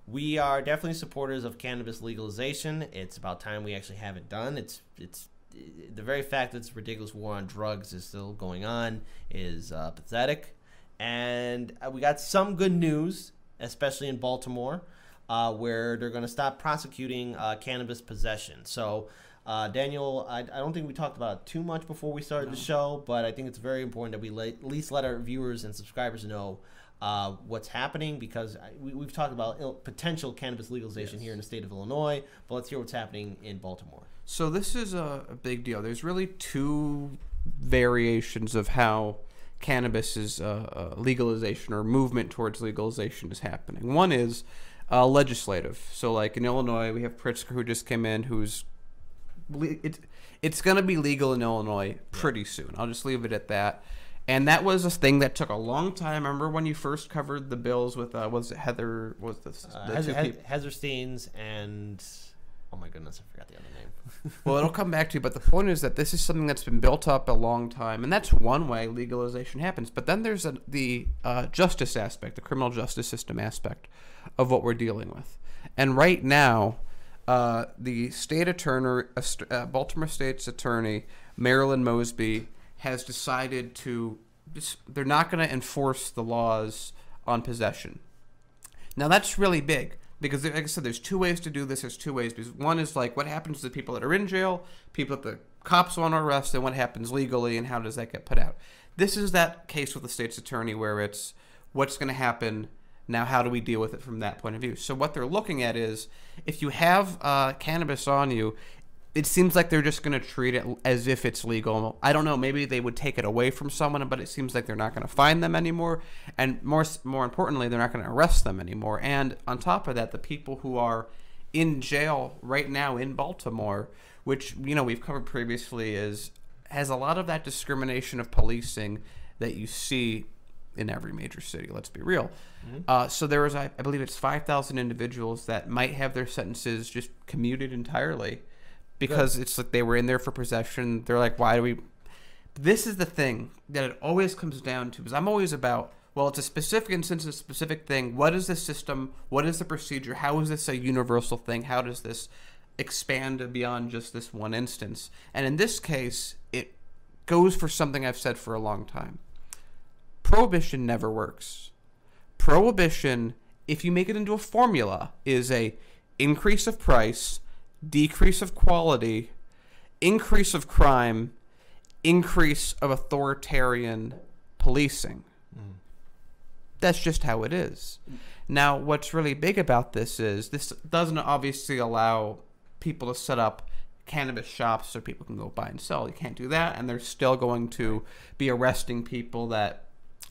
we are definitely supporters of cannabis legalization. It's about time we actually have it done. It's the very fact that this ridiculous war on drugs is still going on is pathetic. And we got some good news, especially in Baltimore, where they're going to stop prosecuting cannabis possession. So, Daniel, I don't think we talked about it too much before we started the show, but I think it's very important that we at least let our viewers and subscribers know what's happening, because we've talked about potential cannabis legalization here in the state of Illinois, but let's hear what's happening in Baltimore. So this is a big deal. There's really two variations of how cannabis is legalization or movement towards legalization is happening. One is legislative. So like in Illinois, we have Pritzker who just came in, it's going to be legal in Illinois pretty soon. I'll just leave it at that. And that was a thing that took a long time. Remember when you first covered the bills with was it Heather? Was this Hezerstein's and oh my goodness, I forgot the other name. Well, it'll come back to you. But the point is that this is something that's been built up a long time, and that's one way legalization happens. But then there's the justice aspect, the criminal justice system aspect of what we're dealing with. And right now, the state attorney, Baltimore State's attorney, Marilyn Mosby, has decided they're not going to enforce the laws on possession. Now, that's really big because, like I said, there's two ways to do this. There's two ways. Because one is like what happens to the people that are in jail, people that the cops want to arrest, and what happens legally, and how does that get put out. This is that case with the state's attorney where it's what's going to happen. Now, how do we deal with it from that point of view? So what they're looking at is if you have cannabis on you, it seems like they're just going to treat it as if it's legal. I don't know. Maybe they would take it away from someone, but it seems like they're not going to find them anymore. And more importantly, they're not going to arrest them anymore. And on top of that, the people who are in jail right now in Baltimore, which, we've covered previously, has a lot of that discrimination of policing that you see in every major city. Let's be real. Mm-hmm. So there was, I believe it's 5,000 individuals that might have their sentences just commuted entirely. Because it's like they were in there for possession. They're like, why do we... This is the thing that it always comes down to. Because I'm always about, well, it's a specific instance, a specific thing. What is the system? What is the procedure? How is this a universal thing? How does this expand beyond just this one instance? And in this case, it goes for something I've said for a long time. Prohibition never works. Prohibition, if you make it into a formula, is a increase of price, decrease of quality, increase of crime, increase of authoritarian policing. That's just how it is. Now, what's really big about this is this doesn't obviously allow people to set up cannabis shops so people can go buy and sell. You can't do that, and they're still going to be arresting people that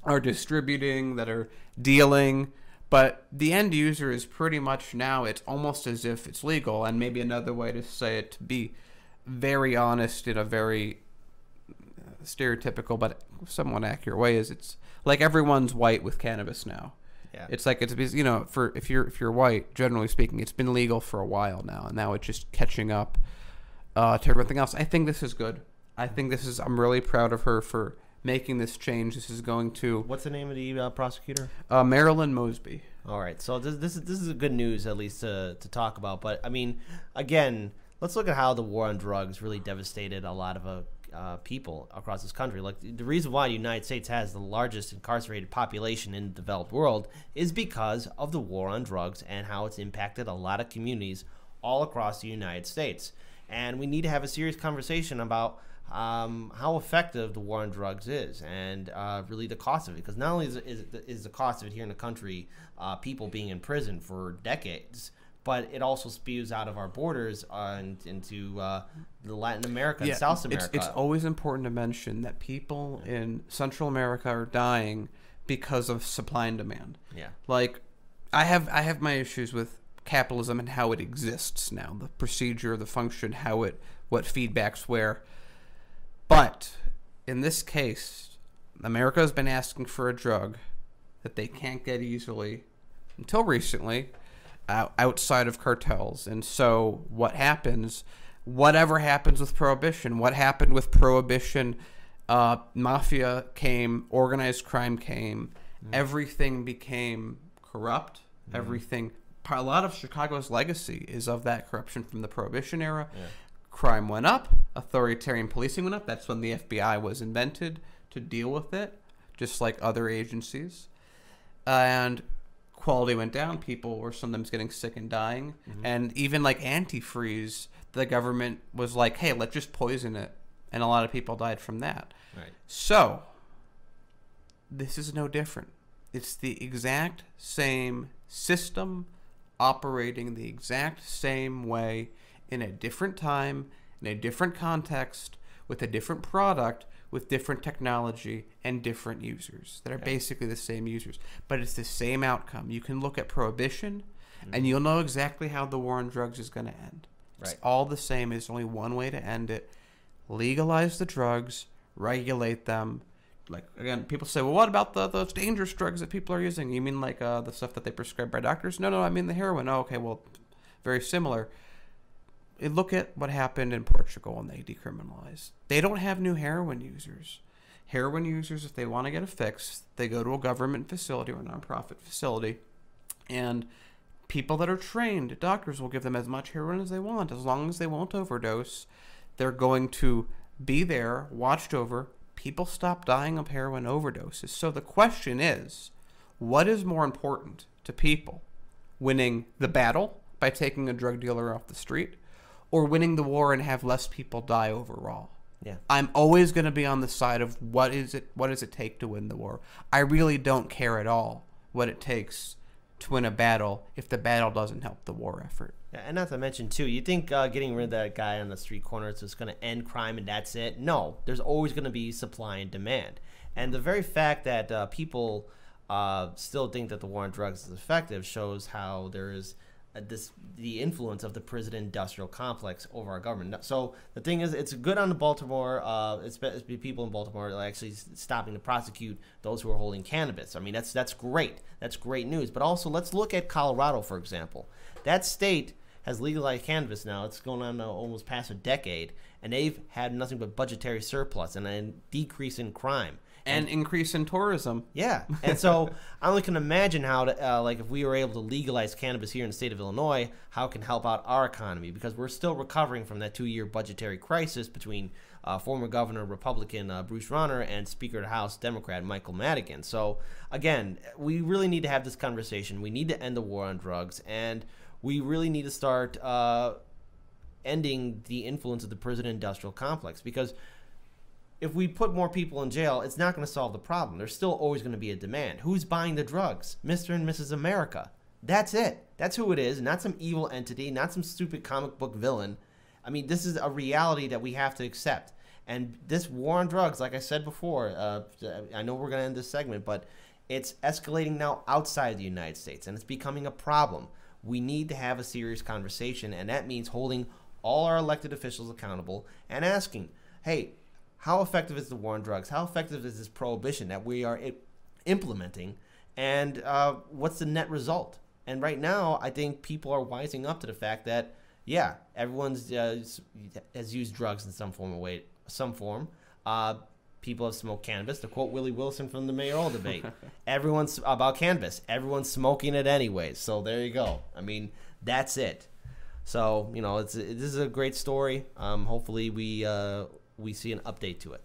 are distributing, that are dealing. But the end user is pretty much now, it's almost as if it's legal. And maybe another way to say it, to be very honest in a very stereotypical but somewhat accurate way, is it's like everyone's white with cannabis now. Yeah. It's like, for if you're white, generally speaking, it's been legal for a while now. And now it's just catching up to everything else. I think this is good. I'm really proud of her for making this change. This is going to... What's the name of the prosecutor? Marilyn Mosby. All right. So this is a good news, at least to talk about. But, I mean, again, let's look at how the war on drugs really devastated a lot of people across this country. Like, the reason why the United States has the largest incarcerated population in the developed world is because of the war on drugs and how it's impacted a lot of communities all across the United States. And we need to have a serious conversation about how effective the war on drugs is, and really the cost of it. Because not only is the cost of it here in the country people being in prison for decades, but it also spews out of our borders into the Latin America and South America. It's always important to mention that people in Central America are dying because of supply and demand. Yeah. Like, I have my issues with capitalism and how it exists now, the procedure, the function, what feedbacks where. But in this case, America has been asking for a drug that they can't get easily until recently outside of cartels. And so what happens, whatever happens with Prohibition, what happened with Prohibition, mafia came, organized crime came, everything became corrupt, everything a lot of Chicago's legacy is of that corruption from the Prohibition era. Yeah. Crime went up, authoritarian policing went up. That's when the FBI was invented to deal with it, just like other agencies. And quality went down. People were sometimes getting sick and dying. Mm-hmm. And even like antifreeze, the government was like, hey, let's just poison it. And a lot of people died from that. Right. So, this is no different. It's the exact same system operating the exact same way in a different time, in a different context, with a different product, with different technology and different users that are basically the same users. But it's the same outcome. You can look at Prohibition, and you'll know exactly how the war on drugs is going to end. Right. It's all the same. There's only one way to end it. Legalize the drugs, regulate them. Like, again, people say, well, what about those dangerous drugs that people are using? You mean like the stuff that they prescribe by doctors? No, I mean the heroin. Oh, okay, well, very similar. Look at what happened in Portugal when they decriminalized. They don't have new heroin users. Heroin users, if they want to get a fix, they go to a government facility or a nonprofit facility, and people that are trained, doctors, will give them as much heroin as they want, as long as they won't overdose. They're going to be there, watched over. People stop dying of heroin overdoses. So the question is, what is more important to people? Winning the battle by taking a drug dealer off the street, or winning the war and have less people die overall? Yeah. I'm always going to be on the side of what does it take to win the war. I really don't care at all what it takes to win a battle if the battle doesn't help the war effort. Yeah, and not to mention, too, you think getting rid of that guy on the street corner is just going to end crime and that's it? No. There's always going to be supply and demand. And the very fact that people still think that the war on drugs is effective shows how there is the influence of the prison-industrial complex over our government. So the thing is, it's good on the Baltimore, it's people in Baltimore actually stopping to prosecute those who are holding cannabis. I mean, that's great. That's great news. But also, let's look at Colorado, for example. That state has legalized cannabis now. It's going on almost past a decade, and they've had nothing but budgetary surplus and a decrease in crime. And increase in tourism. Yeah. And so I only can imagine how, like, if we were able to legalize cannabis here in the state of Illinois, how it can help out our economy, because we're still recovering from that 2-year budgetary crisis between former Governor Republican Bruce Rauner and Speaker of the House Democrat Michael Madigan. So, again, we really need to have this conversation. We need to end the war on drugs, and we really need to start ending the influence of the prison-industrial complex, because if we put more people in jail, it's not going to solve the problem. There's still always going to be a demand. Who's buying the drugs? Mr. and Mrs. America. That's it. That's who it is. Not some evil entity, not some stupid comic book villain. I mean, this is a reality that we have to accept. And this war on drugs, like I said before, I know we're going to end this segment, but it's escalating now outside the United States, and it's becoming a problem. We need to have a serious conversation, and that means holding all our elected officials accountable and asking, hey, how effective is the war on drugs? How effective is this prohibition that we are implementing? And what's the net result? And right now, I think people are wising up to the fact that, yeah, everyone's has used drugs in some form. People have smoked cannabis. To quote Willie Wilson from the mayoral debate, everyone's about cannabis. Everyone's smoking it anyways. So there you go. I mean, that's it. So, this is a great story. Hopefully we see an update to it.